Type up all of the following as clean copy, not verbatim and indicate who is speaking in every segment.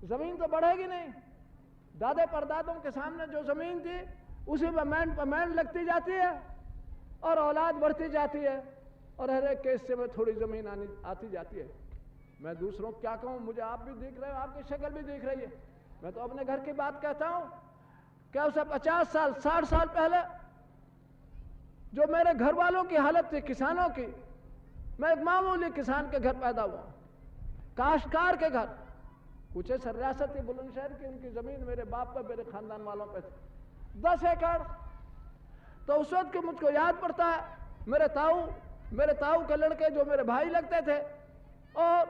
Speaker 1: زمین تو بڑھے گی نہیں. دادے پردادوں کے سامنے جو زمین تھی اسی پہ مین لگتی جاتی ہے اور اولاد بڑھتی جاتی ہے اور ہر ایک کے حصے میں تھوڑی زمین آتی جاتی ہے. میں دوسروں کو کیا کہوں, مجھے آپ بھی دیکھ رہے ہو, آپ کی شکل بھی دیکھ رہی ہے. میں تو اپنے گھر کی بات کہتا ہوں کہ اسے 50 سال 60 سال پہلے جو میرے گھر والوں کی حالت تھی کسانوں کی, میں ایک معمولی کسان کے گھر پیدا ہوا, کاشتکار کے گھر. کچھ ایسا ریاست تھی بلند شہر کی, ان کی زمین میرے باپ پہ میرے خاندان والوں پہ تھی 10 ایکڑ. تو اس وقت مجھ کو یاد پڑتا ہے میرے تاؤ کے لڑکے جو میرے بھائی لگتے تھے اور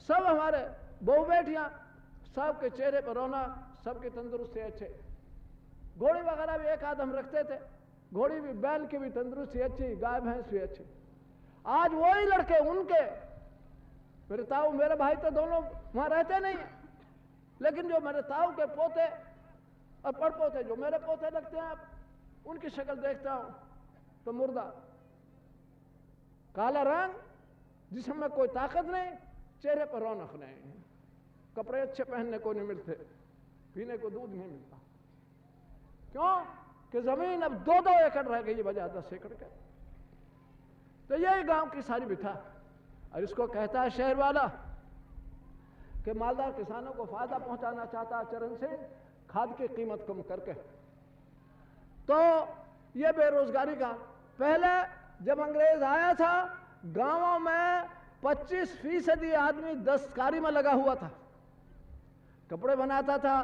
Speaker 1: سب ہمارے بہو بیٹیاں, سب کے چہرے پر رونق, سب کی تندرستی اچھے. گھوڑی وغیرہ بھی ایک آدھ ہم رکھتے تھے, گھوڑی بھی بیل کی بھی تندرستی اچھی, گائے بھینس بھی اچھی. آج وہی لڑکے ان کے میرے تاؤ میرے بھائی تو دونوں وہاں رہتے نہیں, لیکن جو میرے تاؤ کے پوتے اور پڑ پوتے جو میرے پوتے لگتے ہیں, ان کی شکل دیکھتا ہوں تو مردہ, کالا رنگ, جسم میں کوئی طاقت نہیں, چہرے پر رونق نہیں, کپڑے اچھے پہننے کو نہیں ملتے, پینے کو دودھ نہیں ملتا. کیوں کہ زمین اب 2 ایکڑ رہ گئی بجائے 10 ایکڑ کے. تو یہی گاؤں کی ساری بٹھا, اور اس کو کہتا ہے شہر والا کہ مالدار کسانوں کو فائدہ پہنچانا چاہتا ہے چرن سنگھ کھاد کی قیمت کم کر کے. تو یہ بے روزگاری کا, پہلے جب انگریز آیا تھا گاؤں میں 25% آدمی دستکاری میں لگا ہوا تھا, کپڑے بناتا تھا,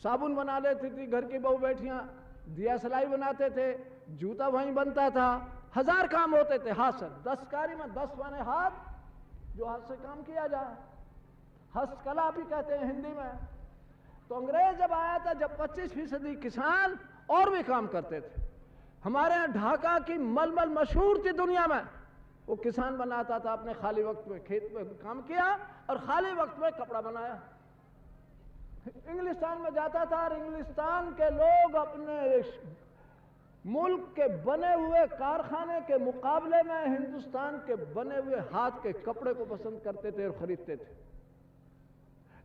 Speaker 1: صابن بنا لیتی تھی گھر کی بہو بیٹیاں, دیا سلائی بناتے تھے, جوتا وہیں بنتا تھا, 1000 کام ہوتے تھے ہاتھ سے. دستکاری میں 10 معنی ہاتھ, جو ہاتھ سے کام کیا جائے, ہست کلا بھی کہتے ہیں ہندی میں. تو انگریز جب آیا تھا, جب 25% کسان اور بھی کام کرتے تھے. ہمارے یہاں ڈھاکہ کی ململ مشہور تھی دنیا میں, وہ کسان بناتا تھا, اپنے خالی وقت میں کھیت میں کام کیا اور خالی وقت میں کپڑا بنایا. انگلستان میں جاتا تھا اور انگلستان کے لوگ اپنے ملک کے بنے ہوئے کارخانے کے مقابلے میں ہندوستان کے بنے ہوئے ہاتھ کے کپڑے کو پسند کرتے تھے اور خریدتے تھے.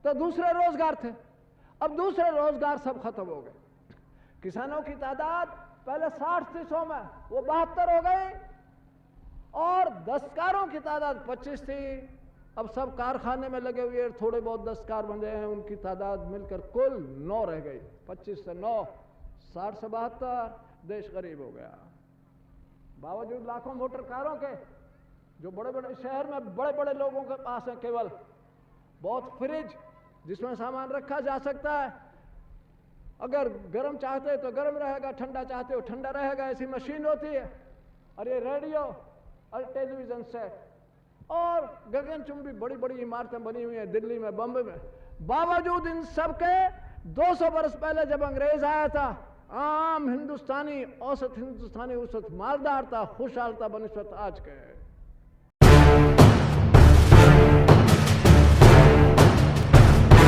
Speaker 1: تو دوسرے روزگار تھے, اب دوسرے روزگار سب ختم ہو گئے. کسانوں کی تعداد پہلے 60-100 میں وہ 72 ہو گئی, اور دستکاروں کی تعداد 25 تھی, اب سب کارخانے میں لگے ہوئے, تھوڑے بہت دستکار بندے ہیں, ان کی تعداد مل کر کل 9 رہ گئی. 25 سے 9, 60 سے 72, دیش غریب ہو گیا. باوجود لاکھوں موٹر کاروں کے, جو بڑے بڑے شہر میں بڑے بڑے لوگوں کے پاس ہیں, کیول بہت فریج جس میں سامان رکھا جا سکتا ہے, اگر گرم چاہتے تو گرم رہے گا, ٹھنڈا چاہتے ہو ٹھنڈا رہے گا, ایسی مشین ہوتی ہے. اور یہ ریڈیو اور ٹیلی ویژن سیٹ اور گگن چمبی بڑی بڑی عمارتیں بنی ہوئی ہیں دلی میں, بمبے میں. باوجود ان سب کے 200 برس پہلے جب انگریز آیا تھا, عام ہندوستانی اوسط ہندوستانی اوسط مالدار تھا, خوشحال تھا بنسبت آج کے.